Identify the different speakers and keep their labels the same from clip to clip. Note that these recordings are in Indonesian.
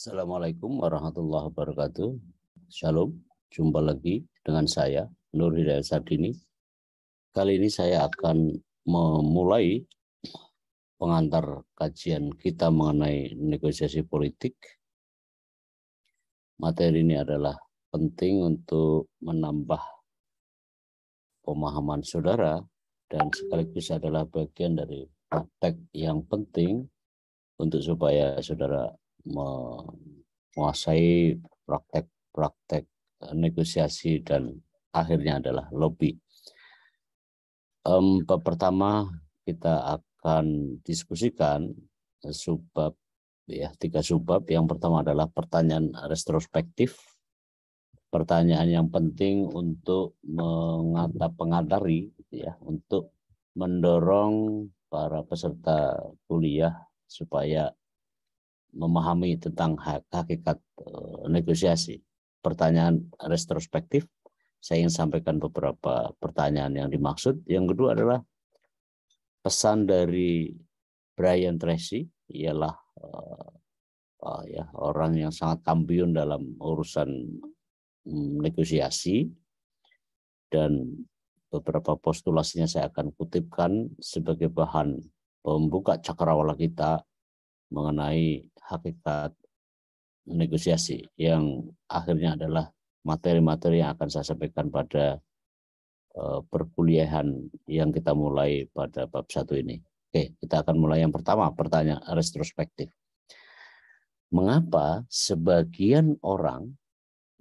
Speaker 1: Assalamualaikum warahmatullahi wabarakatuh. Shalom, jumpa lagi dengan saya, Nur Hidayat Sardini. Kali ini saya akan memulai pengantar kajian kita mengenai negosiasi politik. Materi ini adalah penting untuk menambah pemahaman saudara dan sekaligus adalah bagian dari praktek yang penting untuk supaya saudara menguasai praktek-praktek negosiasi dan akhirnya adalah lobby. Bab pertama kita akan diskusikan subbab ya, 3 subbab. Yang pertama adalah pertanyaan retrospektif, pertanyaan yang penting untuk pengadari ya, untuk mendorong para peserta kuliah supaya memahami tentang hakikat negosiasi. Pertanyaan retrospektif, saya ingin sampaikan beberapa pertanyaan yang dimaksud. Yang kedua adalah pesan dari Brian Tracy, ialah orang yang sangat kampiun dalam urusan negosiasi, dan beberapa postulasinya saya akan kutipkan sebagai bahan pembuka cakrawala kita mengenai hakikat negosiasi, yang akhirnya adalah materi-materi yang akan saya sampaikan pada perkuliahan yang kita mulai pada bab 1 ini. Oke, kita akan mulai yang pertama, pertanyaan retrospektif. Mengapa sebagian orang,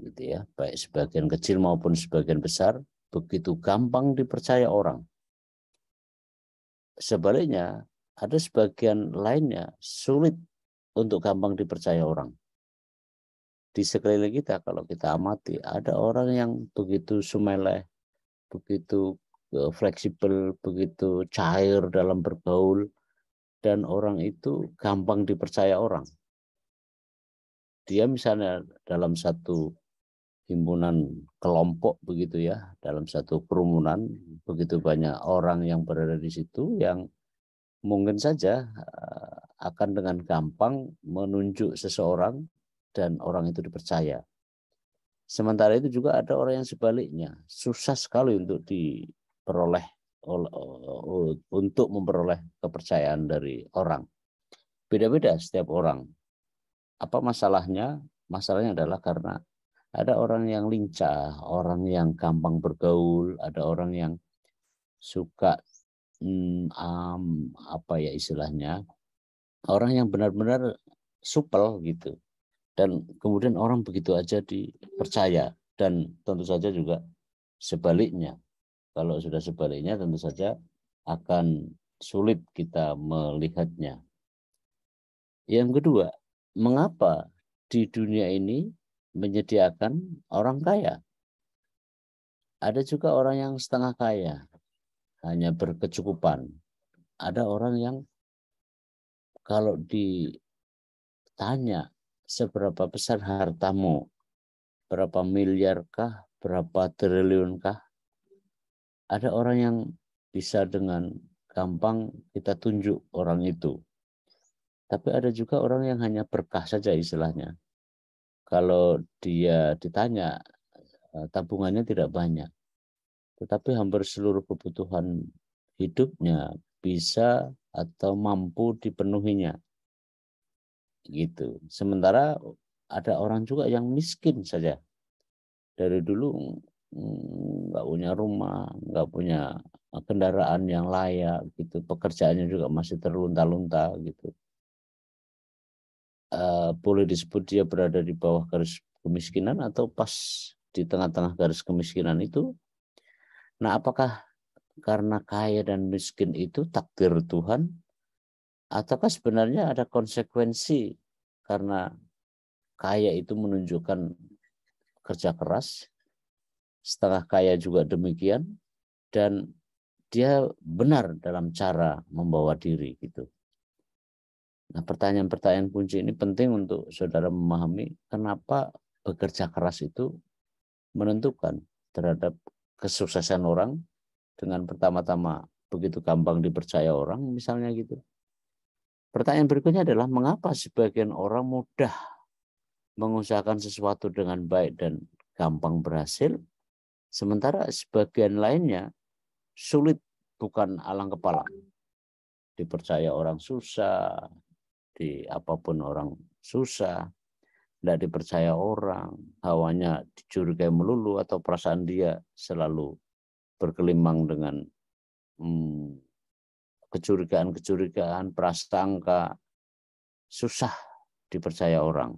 Speaker 1: gitu ya, baik sebagian kecil maupun sebagian besar, begitu gampang dipercaya orang? Sebaliknya, ada sebagian lainnya sulit untuk gampang dipercaya orang. Di sekeliling kita, kalau kita amati, ada orang yang begitu sumeleh, begitu fleksibel, begitu cair dalam bergaul, dan orang itu gampang dipercaya orang. Dia misalnya dalam satu himpunan kelompok begitu ya, dalam satu kerumunan, begitu banyak orang yang berada di situ yang mungkin saja akan dengan gampang menunjuk seseorang dan orang itu dipercaya. Sementara itu juga ada orang yang sebaliknya, susah sekali untuk diperoleh, untuk memperoleh kepercayaan dari orang. Beda-beda setiap orang. Apa masalahnya? Masalahnya adalah karena ada orang yang lincah, orang yang gampang bergaul, ada orang yang suka apa ya istilahnya, orang yang benar-benar supel gitu, dan kemudian orang begitu aja dipercaya. Dan tentu saja juga sebaliknya, kalau sudah sebaliknya tentu saja akan sulit kita melihatnya. Yang kedua, mengapa di dunia ini menyediakan orang kaya? Ada juga orang yang setengah kaya, hanya berkecukupan. Ada orang yang kalau ditanya seberapa besar hartamu, berapa miliarkah, berapa triliunkah, ada orang yang bisa dengan gampang kita tunjuk orang itu. Tapi ada juga orang yang hanya berkah saja istilahnya. Kalau dia ditanya, tabungannya tidak banyak, tetapi hampir seluruh kebutuhan hidupnya bisa atau mampu dipenuhinya. Gitu. Sementara ada orang juga yang miskin saja. Dari dulu nggak punya rumah, nggak punya kendaraan yang layak, gitu. Pekerjaannya juga masih terlunta-lunta, gitu. Boleh disebut dia berada di bawah garis kemiskinan atau pas di tengah-tengah garis kemiskinan itu. Nah, apakah karena kaya dan miskin itu takdir Tuhan, ataukah sebenarnya ada konsekuensi karena kaya itu menunjukkan kerja keras, setengah kaya juga demikian, dan dia benar dalam cara membawa diri gitu. Nah, pertanyaan-pertanyaan kunci ini penting untuk saudara memahami kenapa bekerja keras itu menentukan terhadap kesuksesan orang, dengan pertama-tama begitu gampang dipercaya orang misalnya gitu. Pertanyaan berikutnya adalah mengapa sebagian orang mudah mengusahakan sesuatu dengan baik dan gampang berhasil, sementara sebagian lainnya sulit, bukan alang kepala. Dipercaya orang susah, di apapun orang susah, tidak dipercaya orang, hawanya dicurigai melulu, atau perasaan dia selalu bergelimang dengan kecurigaan-kecurigaan, prasangka, susah dipercaya orang,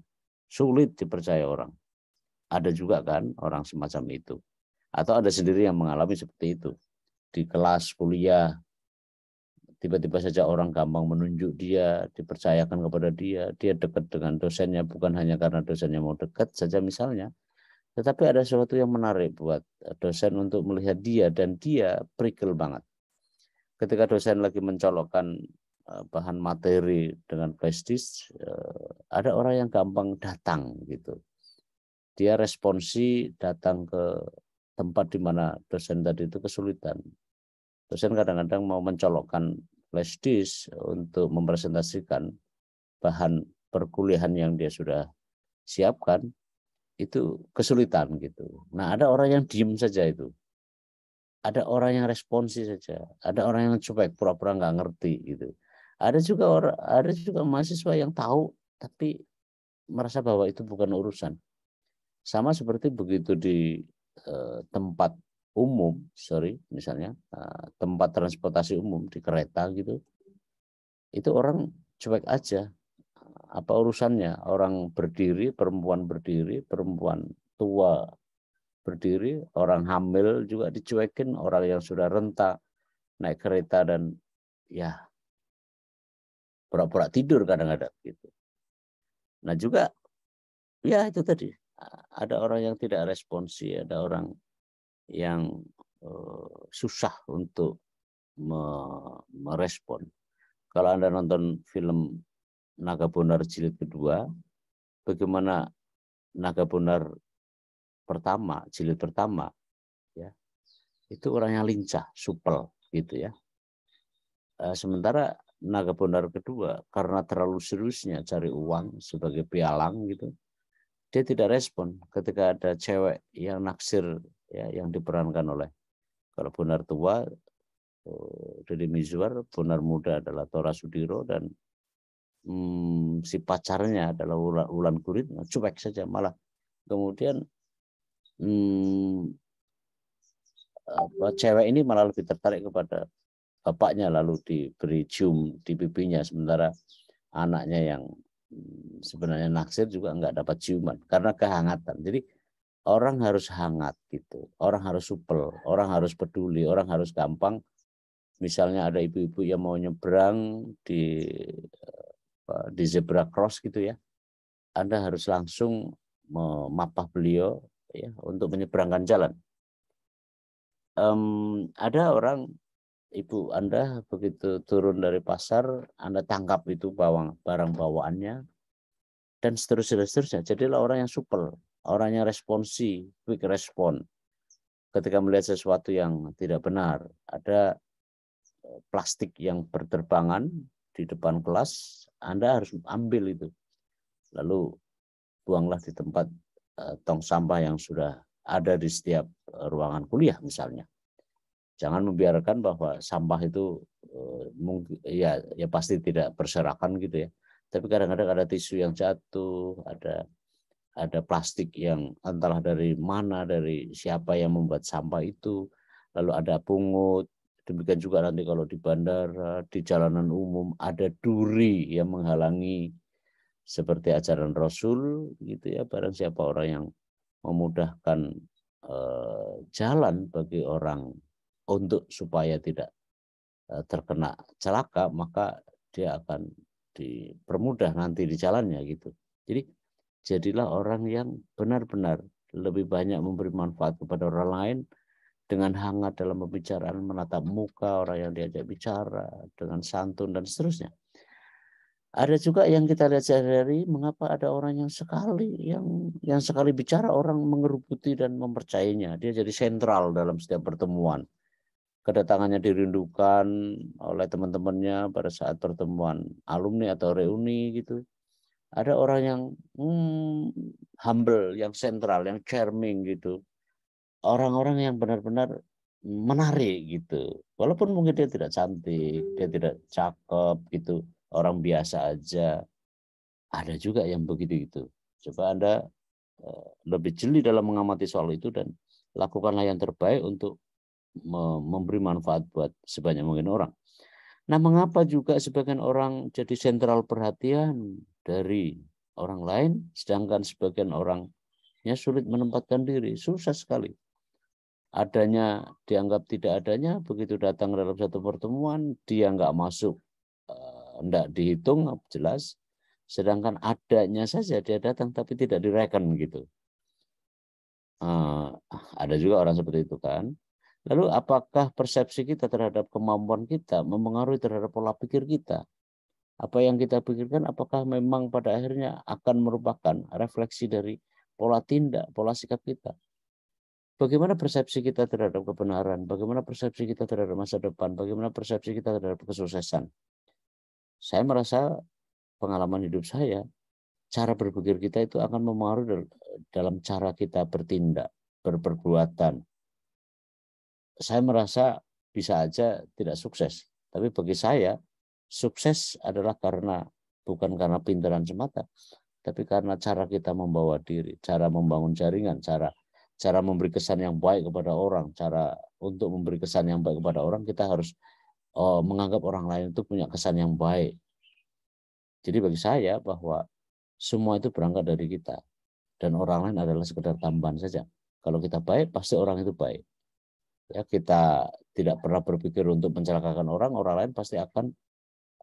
Speaker 1: sulit dipercaya orang. Ada juga kan orang semacam itu. Atau ada sendiri yang mengalami seperti itu. Di kelas kuliah, tiba-tiba saja orang gampang menunjuk dia, dipercayakan kepada dia dekat dengan dosennya bukan hanya karena dosennya mau dekat saja misalnya, tetapi ada sesuatu yang menarik buat dosen untuk melihat dia, dan dia prigel banget. Ketika dosen lagi mencolokkan bahan materi dengan flash disk, ada orang yang gampang datang gitu. Dia responsi datang ke tempat di mana dosen tadi itu kesulitan. Dosen kadang-kadang mau mencolokkan flash disk untuk mempresentasikan bahan perkuliahan yang dia sudah siapkan, itu kesulitan gitu. Nah, ada orang yang diem saja itu. Ada orang yang responsi saja. Ada orang yang cuek, pura-pura nggak ngerti gitu. Ada juga mahasiswa yang tahu tapi merasa bahwa itu bukan urusan. Sama seperti begitu di tempat umum, misalnya tempat transportasi umum di kereta gitu, itu orang cuek aja. Apa urusannya? Orang berdiri, perempuan tua berdiri, orang hamil juga dicuekin, orang yang sudah renta naik kereta dan ya pura-pura tidur kadang-kadang gitu. Nah juga ya itu tadi, ada orang yang tidak responsi, ada orang yang susah untuk merespon. Kalau Anda nonton film Naga Bonar jilid kedua, bagaimana Naga Bonar jilid pertama, ya, itu orangnya lincah, supel gitu ya. Sementara Naga Bonar kedua karena terlalu seriusnya cari uang sebagai pialang gitu, dia tidak respon ketika ada cewek yang naksir, ya, yang diperankan oleh, kalau Bonar tua Deddy Mizwar, Bonar muda adalah Tora Sudiro, dan si pacarnya adalah Wulan Gurit, cuek saja, malah kemudian cewek ini malah lebih tertarik kepada bapaknya, lalu diberi cium di pipinya, sementara anaknya yang sebenarnya naksir juga nggak dapat ciuman karena kehangatan. Jadi orang harus hangat gitu, orang harus supel, orang harus peduli, orang harus gampang. Misalnya ada ibu-ibu yang mau nyebrang di zebra cross gitu ya, Anda harus langsung memapah beliau ya untuk menyeberangkan jalan. Ada orang, ibu Anda begitu turun dari pasar, Anda tangkap itu barang bawaannya, dan seterusnya. Jadilah orang yang supel, orang yang responsi, quick respon. Ketika melihat sesuatu yang tidak benar, ada plastik yang berterbangan di depan kelas, Anda harus ambil itu. Lalu buanglah di tempat tong sampah yang sudah ada di setiap ruangan kuliah misalnya. Jangan membiarkan bahwa sampah itu mungkin ya pasti tidak berserakan gitu ya. Tapi kadang-kadang ada tisu yang jatuh, ada plastik yang entahlah dari mana, dari siapa yang membuat sampah itu, lalu ada pungut. Demikian juga nanti kalau di bandara, di jalanan umum ada duri yang menghalangi, seperti ajaran Rasul gitu ya. Barang siapa orang yang memudahkan jalan bagi orang untuk supaya tidak terkena celaka, maka dia akan dipermudah nanti di jalannya gitu. Jadi jadilah orang yang benar-benar lebih banyak memberi manfaat kepada orang lain, dengan hangat dalam pembicaraan, menatap muka orang yang diajak bicara dengan santun dan seterusnya. Ada juga yang kita lihat sehari-hari, mengapa ada orang yang sekali bicara orang mengerubuti dan mempercayainya. Dia jadi sentral dalam setiap pertemuan. Kedatangannya dirindukan oleh teman-temannya pada saat pertemuan alumni atau reuni gitu. Ada orang yang humble, yang sentral, yang charming gitu. Orang-orang yang benar-benar menarik gitu. Walaupun mungkin dia tidak cantik, dia tidak cakep gitu, orang biasa aja. Ada juga yang begitu itu. Coba Anda lebih jeli dalam mengamati soal itu dan lakukanlah yang terbaik untuk memberi manfaat buat sebanyak mungkin orang. Nah, mengapa juga sebagian orang jadi sentral perhatian dari orang lain, sedangkan sebagian orangnya sulit menempatkan diri? Susah sekali. Adanya dianggap tidak adanya, begitu datang dalam satu pertemuan, dia nggak masuk, nggak dihitung, jelas. Sedangkan adanya saja dia datang, tapi tidak direken gitu. Ada juga orang seperti itu kan. Lalu apakah persepsi kita terhadap kemampuan kita mempengaruhi terhadap pola pikir kita? Apa yang kita pikirkan apakah memang pada akhirnya akan merupakan refleksi dari pola tindak, pola sikap kita? Bagaimana persepsi kita terhadap kebenaran? Bagaimana persepsi kita terhadap masa depan? Bagaimana persepsi kita terhadap kesuksesan? Saya merasa pengalaman hidup saya, cara berpikir kita itu akan mempengaruhi dalam cara kita bertindak, berperbuatan. Saya merasa bisa aja tidak sukses. Tapi bagi saya, sukses adalah bukan karena pintaran semata, tapi karena cara kita membawa diri, cara membangun jaringan, cara memberi kesan yang baik kepada orang, cara untuk memberi kesan yang baik kepada orang, kita harus menganggap orang lain itu punya kesan yang baik. Jadi bagi saya bahwa semua itu berangkat dari kita, dan orang lain adalah sekedar tambahan saja. Kalau kita baik, pasti orang itu baik. Ya, kita tidak pernah berpikir untuk mencelakakan orang lain pasti akan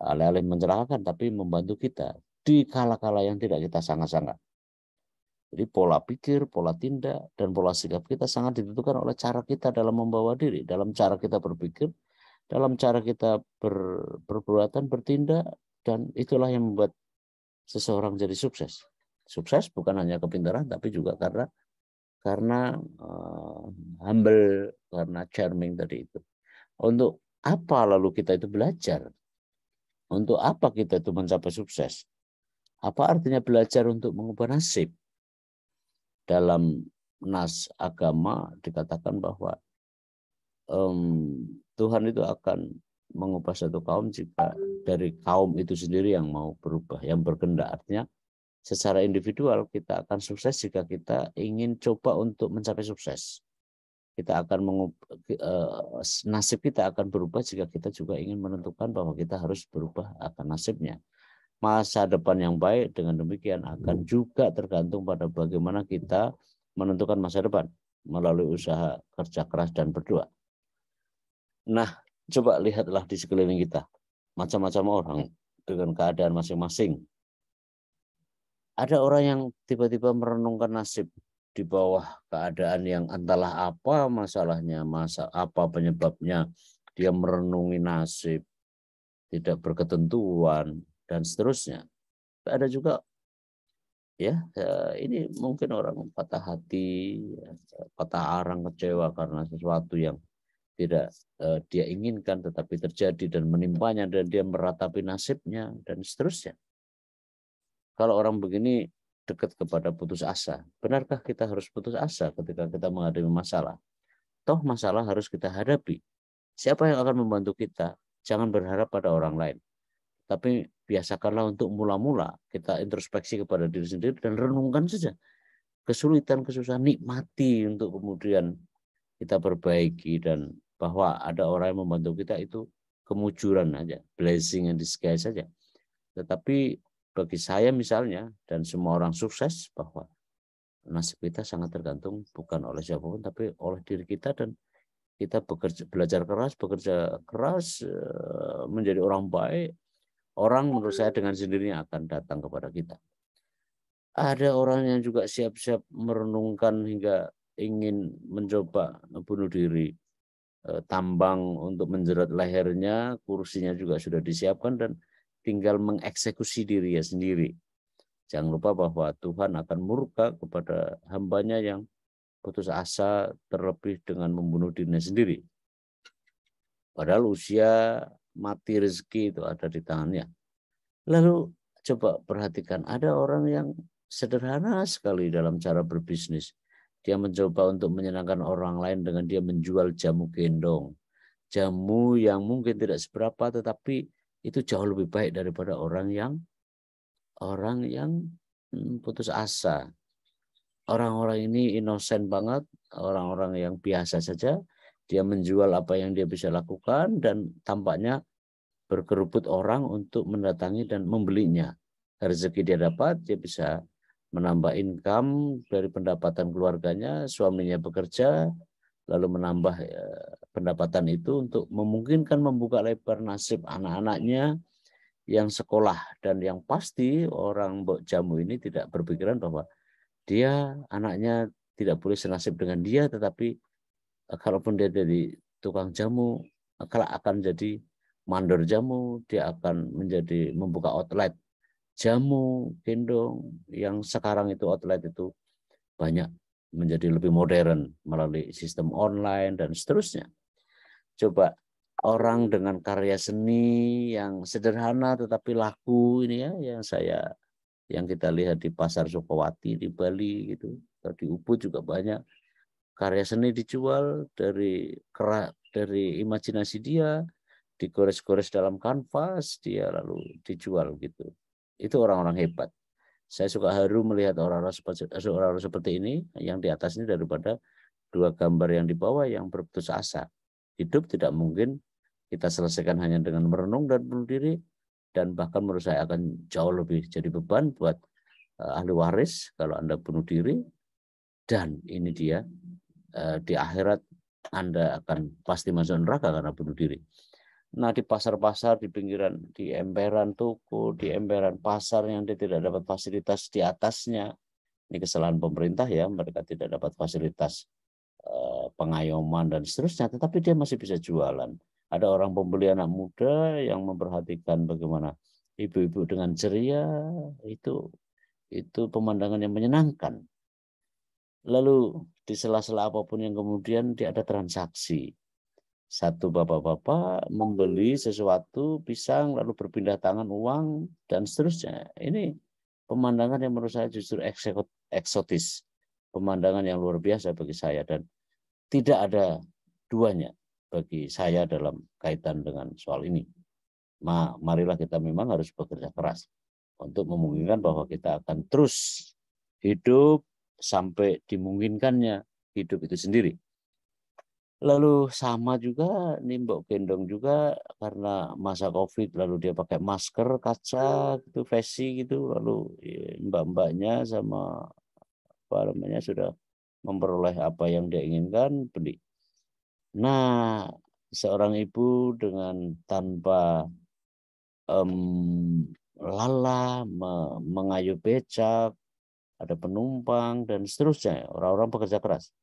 Speaker 1: alih-alih mencelakakan, tapi membantu kita di kala-kala yang tidak kita sangka-sangka. Jadi pola pikir, pola tindak, dan pola sikap kita sangat ditentukan oleh cara kita dalam membawa diri, dalam cara kita berpikir, dalam cara kita berperbuatan, bertindak, dan itulah yang membuat seseorang jadi sukses. Sukses bukan hanya kepintaran, tapi juga karena humble, karena charming tadi itu. Untuk apa lalu kita itu belajar? Untuk apa kita itu mencapai sukses? Apa artinya belajar untuk mengubah nasib? Dalam nas agama dikatakan bahwa Tuhan itu akan mengubah satu kaum jika dari kaum itu sendiri yang mau berubah, yang berkehendak. Artinya secara individual kita akan sukses jika kita ingin coba untuk mencapai sukses. Kita akan nasib kita akan berubah jika kita juga ingin menentukan bahwa kita harus berubah akan nasibnya. Masa depan yang baik dengan demikian akan juga tergantung pada bagaimana kita menentukan masa depan melalui usaha kerja keras dan berdoa. Nah, coba lihatlah di sekeliling kita. Macam-macam orang dengan keadaan masing-masing. Ada orang yang tiba-tiba merenungkan nasib di bawah keadaan yang entahlah apa masalahnya, apa penyebabnya, dia merenungi nasib, tidak berketentuan, dan seterusnya. Ada juga ya, ini mungkin orang patah hati, patah arang, kecewa karena sesuatu yang tidak dia inginkan tetapi terjadi dan menimpanya dan dia meratapi nasibnya dan seterusnya. Kalau orang begini dekat kepada putus asa, benarkah kita harus putus asa ketika kita menghadapi masalah? Toh masalah harus kita hadapi. Siapa yang akan membantu kita? Jangan berharap pada orang lain. Tapi biasakanlah untuk mula-mula kita introspeksi kepada diri sendiri dan renungkan saja. Kesulitan, kesusahan, nikmati untuk kemudian kita perbaiki, dan bahwa ada orang yang membantu kita itu kemujuran aja, blessing in disguise saja. Tetapi bagi saya misalnya dan semua orang sukses, bahwa nasib kita sangat tergantung bukan oleh siapapun tapi oleh diri kita, dan kita bekerja keras menjadi orang baik. Orang menurut saya dengan sendirinya akan datang kepada kita. Ada orang yang juga siap-siap merenungkan hingga ingin mencoba bunuh diri. Tambang untuk menjerat lehernya, kursinya juga sudah disiapkan dan tinggal mengeksekusi dirinya sendiri. Jangan lupa bahwa Tuhan akan murka kepada hambanya yang putus asa, terlebih dengan membunuh dirinya sendiri. Padahal usia, mati, rezeki itu ada di tangannya. Lalu coba perhatikan, ada orang yang sederhana sekali dalam cara berbisnis. Dia mencoba untuk menyenangkan orang lain dengan dia menjual jamu gendong. Jamu yang mungkin tidak seberapa, tetapi itu jauh lebih baik daripada orang yang putus asa. Orang-orang ini inosen banget, orang-orang yang biasa saja. Dia menjual apa yang dia bisa lakukan dan tampaknya berkerubut orang untuk mendatangi dan membelinya. Rezeki dia dapat, dia bisa menambah income dari pendapatan keluarganya, suaminya bekerja, lalu menambah pendapatan itu untuk memungkinkan membuka lebar nasib anak-anaknya yang sekolah. Dan yang pasti orang Mbok Jamu ini tidak berpikiran bahwa dia anaknya tidak boleh senasib dengan dia, tetapi kalaupun dia jadi tukang jamu, kalau akan jadi mandor jamu, dia akan menjadi membuka outlet jamu gendong yang sekarang itu outlet itu banyak menjadi lebih modern melalui sistem online dan seterusnya. Coba orang dengan karya seni yang sederhana tetapi laku ini ya, yang kita lihat di Pasar Sukawati di Bali gitu, atau di Ubud juga banyak karya seni dijual dari imajinasi dia, digores-gores dalam kanvas, dia lalu dijual gitu. Itu orang-orang hebat. Saya suka haru melihat orang-orang seperti ini yang di atas ini daripada dua gambar yang di bawah yang berputus asa. Hidup tidak mungkin kita selesaikan hanya dengan merenung dan bunuh diri, dan bahkan menurut saya akan jauh lebih jadi beban buat ahli waris kalau Anda bunuh diri. Dan ini dia, di akhirat Anda akan pasti masuk neraka karena bunuh diri. Nah, di pasar-pasar, di pinggiran, di emperan toko, di emperan pasar yang dia tidak dapat fasilitas di atasnya, ini kesalahan pemerintah ya, mereka tidak dapat fasilitas pengayoman dan seterusnya, tetapi dia masih bisa jualan. Ada orang pembeli anak muda yang memperhatikan bagaimana ibu-ibu dengan ceria, itu pemandangan yang menyenangkan. Lalu di sela-sela apapun yang kemudian dia ada transaksi. Satu bapak-bapak membeli sesuatu, pisang, lalu berpindah tangan uang, dan seterusnya. Ini pemandangan yang menurut saya justru eksotis. Pemandangan yang luar biasa bagi saya, dan tidak ada duanya bagi saya dalam kaitan dengan soal ini. Marilah kita memang harus bekerja keras untuk memungkinkan bahwa kita akan terus hidup sampai dimungkinkannya hidup itu sendiri. Lalu sama juga nimbok gendong juga karena masa COVID, lalu dia pakai masker kaca gitu, face gitu, lalu mbak-mbaknya sama apa namanya sudah memperoleh apa yang dia inginkan, beli. Nah, seorang ibu dengan tanpa lelah mengayuh becak, ada penumpang dan seterusnya, orang-orang bekerja keras.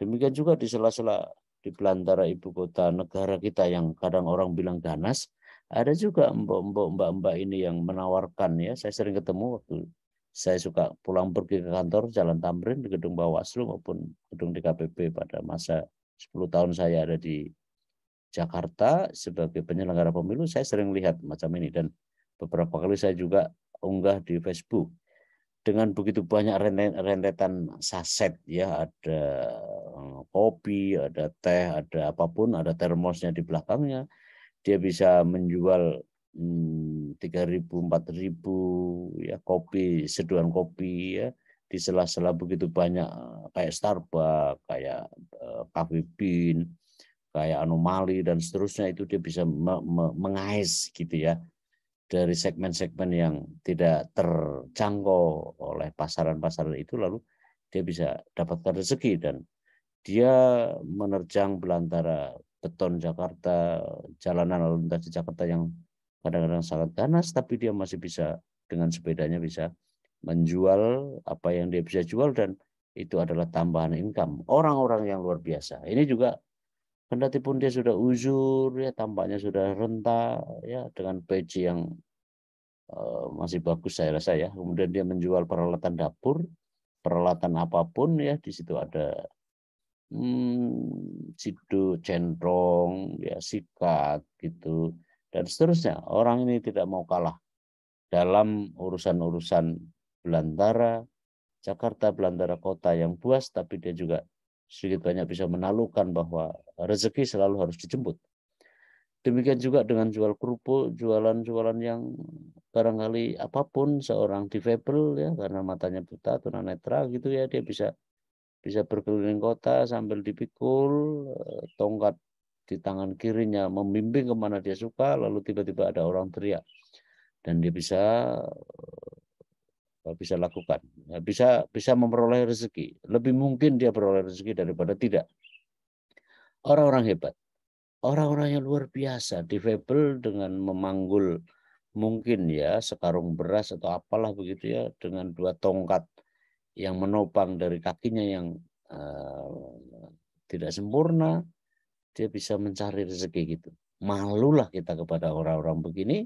Speaker 1: Demikian juga di sela-sela di belantara ibu kota negara kita yang kadang orang bilang ganas, ada juga mbak-mbak ini yang menawarkan ya. Saya sering ketemu waktu saya suka pulang pergi ke kantor Jalan Tamrin di gedung Bawaslu maupun gedung DKPP pada masa 10 tahun saya ada di Jakarta sebagai penyelenggara pemilu, saya sering lihat macam ini, dan beberapa kali saya juga unggah di Facebook. Dengan begitu banyak rentetan saset ya, ada kopi, ada teh, ada apapun, ada termosnya di belakangnya, dia bisa menjual 3.000, 4.000 ya kopi, seduhan kopi ya, di sela-sela begitu banyak kayak Starbucks, kayak Coffee Bean, kayak anomali dan seterusnya, itu dia bisa mengais gitu ya dari segmen-segmen yang tidak terjangkau oleh pasaran-pasaran itu, lalu dia bisa dapatkan rezeki, dan dia menerjang belantara beton Jakarta, jalanan lalu lintas di Jakarta yang kadang-kadang sangat ganas, tapi dia masih bisa dengan sepedanya bisa menjual apa yang dia bisa jual, dan itu adalah tambahan income orang-orang yang luar biasa. Ini juga kendati pun dia sudah uzur ya, tampaknya sudah renta ya, dengan peci yang masih bagus saya rasa ya. Kemudian dia menjual peralatan dapur, peralatan apapun ya, di situ ada sido, centrong, ya sikat gitu dan seterusnya. Orang ini tidak mau kalah dalam urusan-urusan belantara, Jakarta belantara kota yang puas, tapi dia juga sedikit banyak bisa menaklukkan bahwa rezeki selalu harus dijemput. Demikian juga dengan jual kerupuk, jualan-jualan yang barangkali apapun, seorang difabel ya karena matanya buta, tunanetra gitu ya, dia bisa berkeliling kota sambil dipikul, tongkat di tangan kirinya membimbing kemana dia suka, lalu tiba-tiba ada orang teriak dan dia bisa lakukan, ya, bisa memperoleh rezeki. Lebih mungkin dia beroleh rezeki daripada tidak. Orang-orang hebat, orang-orang yang luar biasa, difabel dengan memanggul mungkin ya sekarung beras atau apalah begitu ya dengan 2 tongkat yang menopang dari kakinya yang tidak sempurna, dia bisa mencari rezeki gitu. Malulah kita kepada orang-orang begini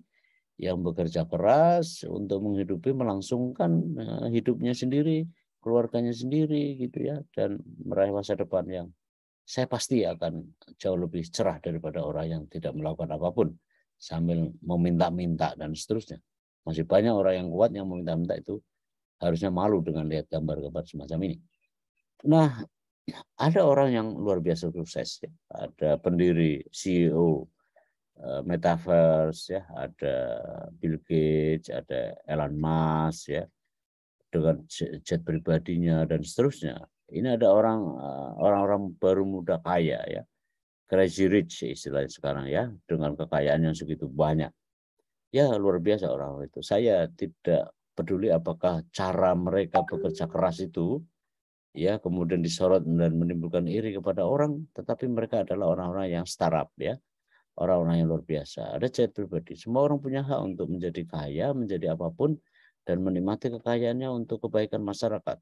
Speaker 1: yang bekerja keras untuk menghidupi, melangsungkan hidupnya sendiri, keluarganya sendiri gitu ya, dan meraih masa depan yang saya pasti akan jauh lebih cerah daripada orang yang tidak melakukan apapun sambil meminta-minta dan seterusnya. Masih banyak orang yang kuat yang meminta-minta itu harusnya malu dengan lihat gambar-gambar semacam ini. Nah, ada orang yang luar biasa sukses ya. Ada pendiri CEO Metaverse ya, ada Bill Gates, ada Elon Musk ya, dengan jet pribadinya dan seterusnya. Ini ada orang-orang baru muda kaya ya, crazy rich istilahnya sekarang ya, dengan kekayaan yang segitu banyak. Ya luar biasa orang itu. Saya tidak peduli apakah cara mereka bekerja keras itu ya kemudian disorot dan menimbulkan iri kepada orang, tetapi mereka adalah orang-orang yang startup ya, orang-orang yang luar biasa. Ada jet pribadi. Semua orang punya hak untuk menjadi kaya, menjadi apapun, dan menikmati kekayaannya untuk kebaikan masyarakat.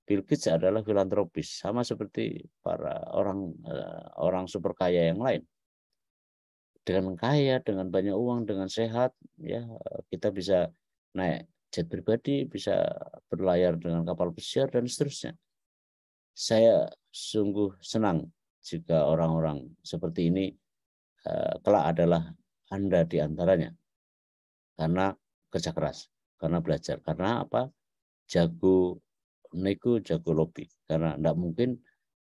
Speaker 1: Bill Gates adalah filantropis, sama seperti para orang super kaya yang lain. Dengan kaya, dengan banyak uang, dengan sehat, ya kita bisa naik jet pribadi, bisa berlayar dengan kapal pesiar dan seterusnya. Saya sungguh senang jika orang-orang seperti ini kelak adalah Anda di antaranya. Karena kerja keras, karena belajar, karena apa? Jago nego, jago lobby. Karena tidak mungkin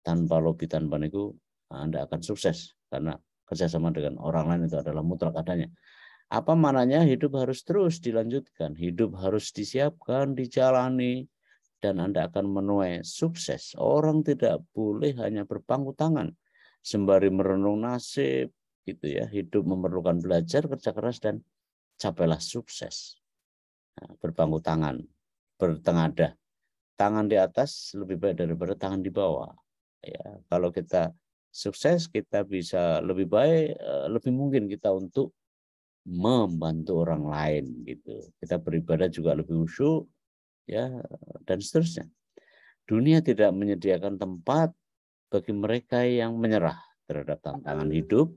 Speaker 1: tanpa lobby, tanpa nego Anda akan sukses. Karena kerjasama dengan orang lain itu adalah mutlak adanya. Apa mananya? Hidup harus terus dilanjutkan, hidup harus disiapkan, dijalani, dan Anda akan menuai sukses. Orang tidak boleh hanya berpangku tangan sembari merenung nasib, gitu ya. Hidup memerlukan belajar, kerja keras, dan capailah sukses. Nah, berpangku tangan, bertengadah, tangan di atas lebih baik daripada tangan di bawah. Ya, kalau kita sukses, kita bisa lebih baik, lebih mungkin kita untuk membantu orang lain gitu. Kita beribadah juga lebih khusyuk ya dan seterusnya. Dunia tidak menyediakan tempat bagi mereka yang menyerah terhadap tantangan hidup.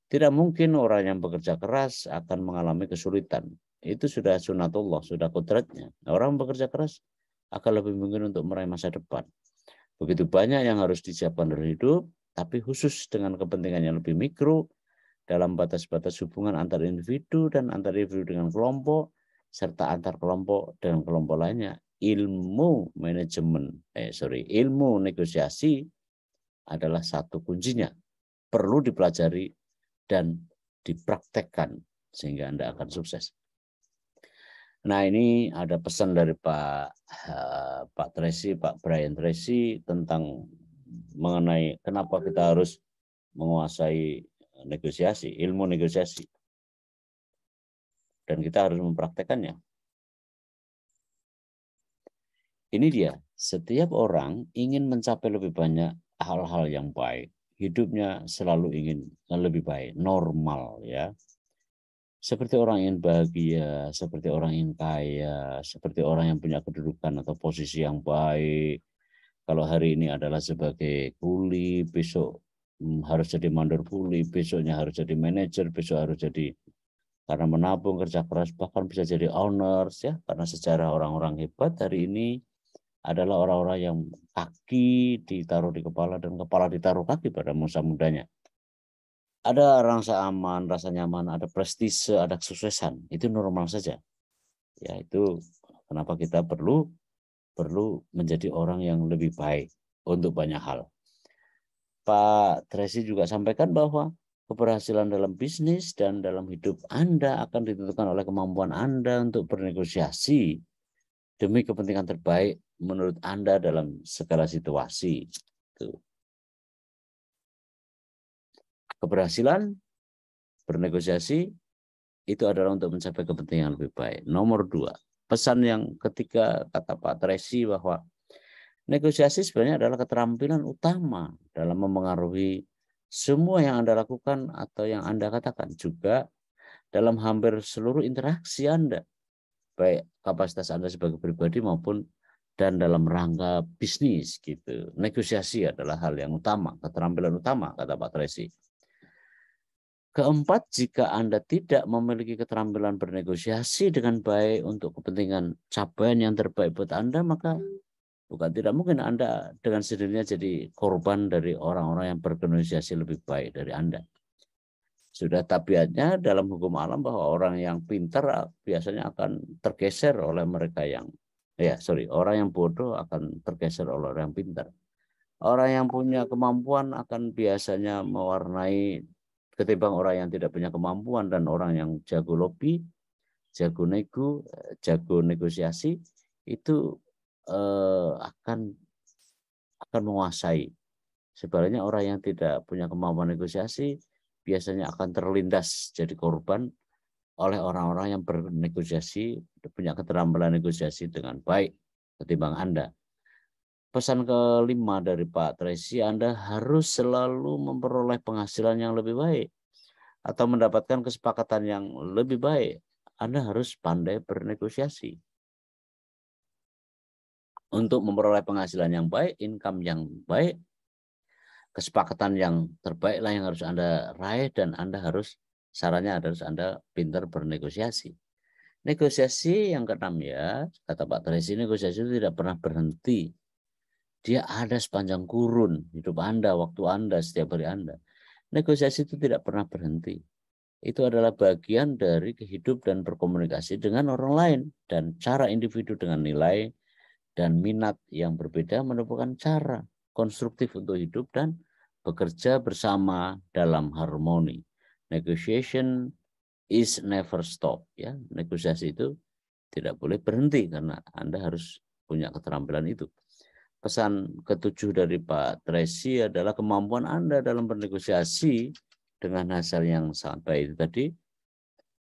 Speaker 1: Tidak mungkin orang yang bekerja keras akan mengalami kesulitan. Itu sudah sunatullah, sudah kodratnya. Orang bekerja keras akan lebih mungkin untuk meraih masa depan. Begitu banyak yang harus disiapkan dari hidup, tapi khusus dengan kepentingan yang lebih mikro, dalam batas-batas hubungan antar individu dan antar individu dengan kelompok, serta antar kelompok dengan kelompok lainnya. Ilmu ilmu negosiasi adalah satu kuncinya. Perlu dipelajari dan dipraktekkan sehingga Anda akan sukses. Nah, ini ada pesan dari Pak Tracy, Pak Brian Tracy tentang mengenai kenapa kita harus menguasai negosiasi, ilmu negosiasi. Dan kita harus mempraktekannya. Ini dia, setiap orang ingin mencapai lebih banyak hal-hal yang baik. Hidupnya selalu ingin lebih baik, normal ya. Seperti orang yang bahagia, seperti orang yang kaya, seperti orang yang punya kedudukan atau posisi yang baik. Kalau hari ini adalah sebagai kuli, besok harus jadi mandor kuli, besoknya harus jadi manajer, besok harus jadi karena menabung kerja keras bahkan bisa jadi owners ya. Karena sejarah orang-orang hebat hari ini adalah orang-orang yang kaki ditaruh di kepala dan kepala ditaruh kaki pada masa mudanya. Ada rasa aman, rasa nyaman, ada prestise, ada kesuksesan. Itu normal saja. Ya, itu kenapa kita perlu menjadi orang yang lebih baik untuk banyak hal. Pak Tracy juga sampaikan bahwa keberhasilan dalam bisnis dan dalam hidup Anda akan ditentukan oleh kemampuan Anda untuk bernegosiasi demi kepentingan terbaik menurut Anda dalam segala situasi. Tuh. Keberhasilan bernegosiasi itu adalah untuk mencapai kepentingan lebih baik. Nomor 2, pesan yang ketiga kata Pak Tracy bahwa negosiasi sebenarnya adalah keterampilan utama dalam memengaruhi semua yang Anda lakukan atau yang Anda katakan, juga dalam hampir seluruh interaksi Anda, baik kapasitas Anda sebagai pribadi maupun dan dalam rangka bisnis gitu. Negosiasi adalah hal yang utama, keterampilan utama kata Pak Tracy. Keempat, jika Anda tidak memiliki keterampilan bernegosiasi dengan baik untuk kepentingan capaian yang terbaik buat Anda, maka bukan tidak mungkin Anda dengan sendirinya jadi korban dari orang-orang yang bernegosiasi lebih baik dari Anda. Sudah tabiatnya dalam hukum alam bahwa orang yang pintar biasanya akan tergeser oleh mereka yang, orang yang bodoh akan tergeser oleh orang yang pintar. Orang yang punya kemampuan akan biasanya mewarnai ketimbang orang yang tidak punya kemampuan, dan orang yang jago lobby, jago negosiasi itu akan menguasai. Sebaliknya orang yang tidak punya kemampuan negosiasi biasanya akan terlindas jadi korban oleh orang-orang yang bernegosiasi, punya keterampilan negosiasi dengan baik ketimbang Anda. Pesan kelima dari Pak Tracy, Anda harus selalu memperoleh penghasilan yang lebih baik atau mendapatkan kesepakatan yang lebih baik. Anda harus pandai bernegosiasi. Untuk memperoleh penghasilan yang baik, income yang baik, kesepakatan yang terbaiklah yang harus Anda raih, dan Anda harus, sarannya harus Anda pintar bernegosiasi. Negosiasi yang keenam ya, kata Pak Tracy, negosiasi itu tidak pernah berhenti. Dia ada sepanjang kurun hidup Anda, waktu Anda, setiap hari Anda. Negosiasi itu tidak pernah berhenti. Itu adalah bagian dari kehidup dan berkomunikasi dengan orang lain, dan cara individu dengan nilai dan minat yang berbeda menemukan cara konstruktif untuk hidup dan bekerja bersama dalam harmoni. Negotiation is never stop. Ya, negosiasi itu tidak boleh berhenti karena Anda harus punya keterampilan itu. Pesan ketujuh dari Pak Tracy adalah kemampuan Anda dalam bernegosiasi dengan hasil yang sangat baik itu tadi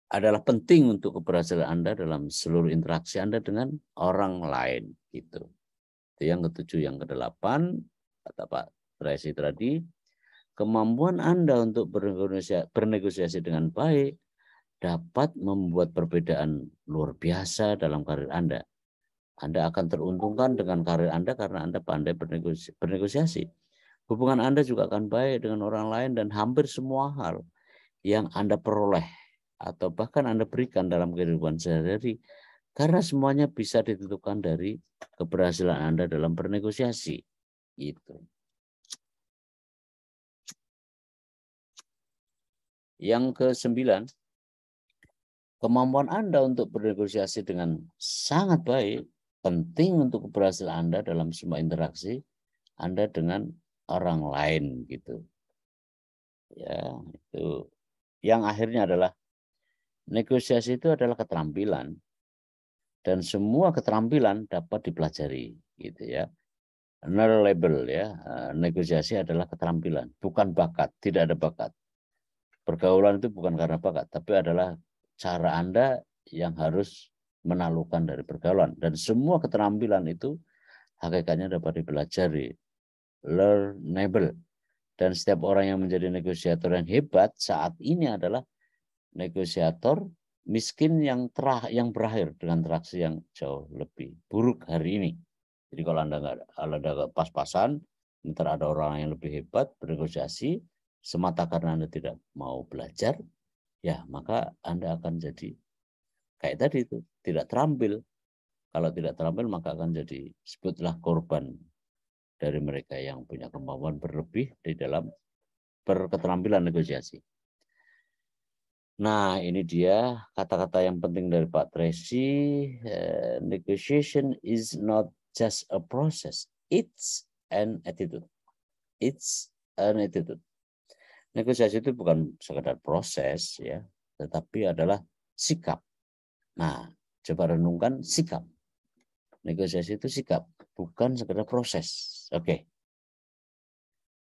Speaker 1: adalah penting untuk keberhasilan Anda dalam seluruh interaksi Anda dengan orang lain. Gitu. Itu yang ketujuh. Yang kedelapan, kata Pak Tracy tadi, kemampuan Anda untuk bernegosiasi dengan baik dapat membuat perbedaan luar biasa dalam karir Anda. Anda akan teruntungkan dengan karir Anda karena Anda pandai bernegosiasi. Hubungan Anda juga akan baik dengan orang lain, dan hampir semua hal yang Anda peroleh atau bahkan Anda berikan dalam kehidupan sehari-hari, karena semuanya bisa ditentukan dari keberhasilan Anda dalam bernegosiasi. Gitu. Yang ke-9, kemampuan Anda untuk bernegosiasi dengan sangat baik penting untuk keberhasilan Anda dalam semua interaksi Anda dengan orang lain gitu. Ya, itu. Yang akhirnya adalah negosiasi itu adalah keterampilan, dan semua keterampilan dapat dipelajari gitu ya. Learnable ya. Negosiasi adalah keterampilan, bukan bakat, tidak ada bakat. Pergaulan itu bukan karena bakat, tapi adalah cara Anda yang harus menaklukkan dari pergaulan, dan semua keterampilan itu hakikatnya dapat dipelajari. Learnable. Dan setiap orang yang menjadi negosiator yang hebat saat ini adalah negosiator miskin yang berakhir dengan interaksi yang jauh lebih buruk hari ini. Jadi kalau Anda nggak pas-pasan, ntar ada orang yang lebih hebat bernegosiasi semata karena Anda tidak mau belajar, ya maka Anda akan jadi kayak tadi itu, tidak terampil. Kalau tidak terampil maka akan jadi, sebutlah, korban dari mereka yang punya kemampuan berlebih di dalam berketerampilan negosiasi. Nah, ini dia kata-kata yang penting dari Pak Tracy. Negotiation is not just a process, it's an attitude. It's an attitude. Negosiasi itu bukan sekedar proses ya, tetapi adalah sikap. Nah, coba renungkan sikap. Negosiasi itu sikap, bukan sekedar proses. Oke.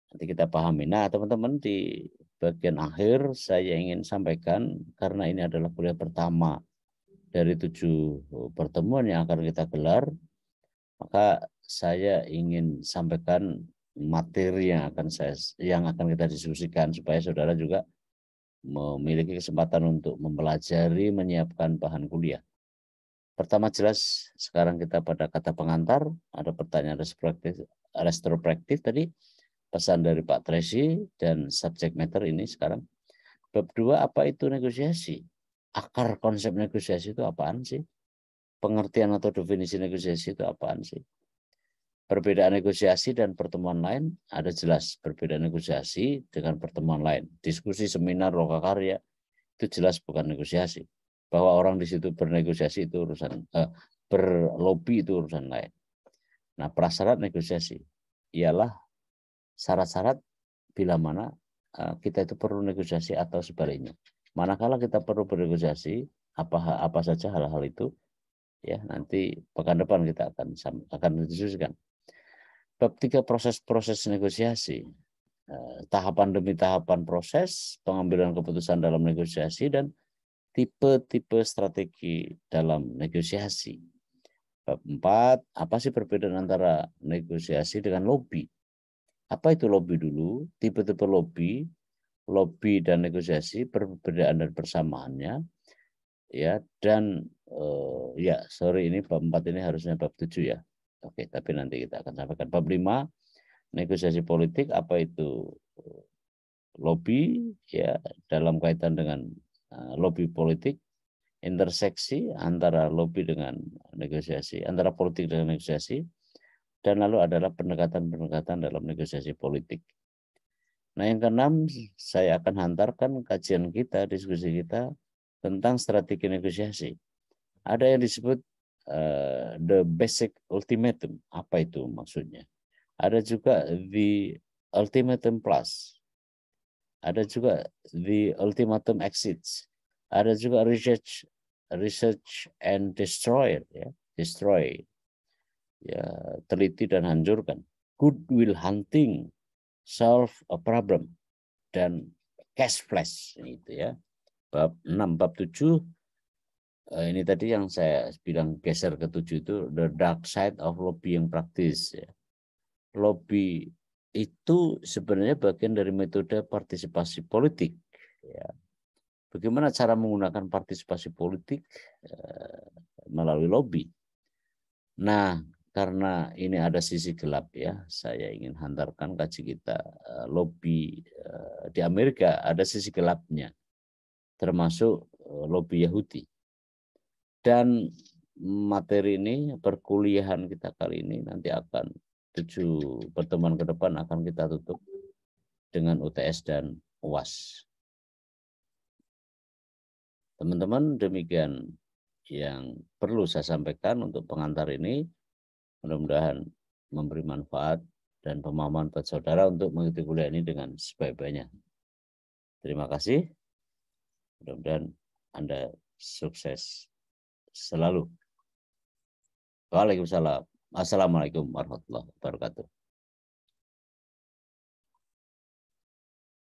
Speaker 1: Nanti kita pahami. Nah, teman-teman, di bagian akhir saya ingin sampaikan, karena ini adalah kuliah pertama dari 7 pertemuan yang akan kita gelar, maka saya ingin sampaikan materi yang akan kita diskusikan supaya saudara juga memiliki kesempatan untuk mempelajari, menyiapkan bahan kuliah. Pertama jelas, sekarang kita pada kata pengantar, ada pertanyaan retrospektif tadi, pesan dari Pak Tracy, dan subject matter ini sekarang. Bab 2, apa itu negosiasi? Akar konsep negosiasi itu apaan sih? Pengertian atau definisi negosiasi itu apaan sih? Perbedaan negosiasi dan pertemuan lain ada jelas. Perbedaan negosiasi dengan pertemuan lain. Diskusi, seminar, lokakarya itu jelas bukan negosiasi. Bahwa orang di situ bernegosiasi itu urusan, berlobi itu urusan lain. Nah, prasyarat negosiasi ialah syarat-syarat bila mana kita itu perlu negosiasi atau sebaliknya. Manakala kita perlu bernegosiasi, apa saja hal-hal itu, ya nanti pekan depan kita akan diskusikan. Bab 3, proses-proses negosiasi, tahapan demi tahapan proses pengambilan keputusan dalam negosiasi dan tipe-tipe strategi dalam negosiasi. Bab 4, apa sih perbedaan antara negosiasi dengan lobby? Apa itu lobby dulu? Tipe-tipe lobby dan negosiasi, perbedaan dan persamaannya, ya. Dan ini bab 4 ini harusnya bab 7 ya. Oke, tapi nanti kita akan sampaikan. Bab 5, negosiasi politik, apa itu lobby, ya, dalam kaitan dengan lobby politik, interseksi antara lobby dengan negosiasi, antara politik dengan negosiasi, dan lalu adalah pendekatan-pendekatan dalam negosiasi politik. Nah, yang keenam, saya akan hantarkan kajian kita, diskusi kita tentang strategi negosiasi. Ada yang disebut the basic ultimatum. Apa itu maksudnya? Ada juga the ultimatum plus. Ada juga the ultimatum exits. Ada juga research and destroy, ya, destroy, ya, teliti dan hancurkan. Goodwill hunting, solve a problem, dan cash flash, itu ya. Bab 6, bab 7, ini tadi yang saya bilang geser ke 7 itu the dark side of lobbying practice, ya. Lobby itu sebenarnya bagian dari metode partisipasi politik, ya. Bagaimana cara menggunakan partisipasi politik melalui lobby. Nah, karena ini ada sisi gelap, ya, saya ingin hantarkan kaji kita lobby di Amerika, ada sisi gelapnya, termasuk lobby Yahudi. Dan materi ini, perkuliahan kita kali ini nanti akan 7 pertemuan ke depan akan kita tutup dengan UTS dan UAS. Teman-teman, demikian yang perlu saya sampaikan untuk pengantar ini. Mudah-mudahan memberi manfaat dan pemahaman buat saudara untuk mengikuti kuliah ini dengan sebaik-baiknya. Terima kasih. Mudah-mudahan Anda sukses selalu. Waalaikumsalam. Assalamualaikum warahmatullahi wabarakatuh.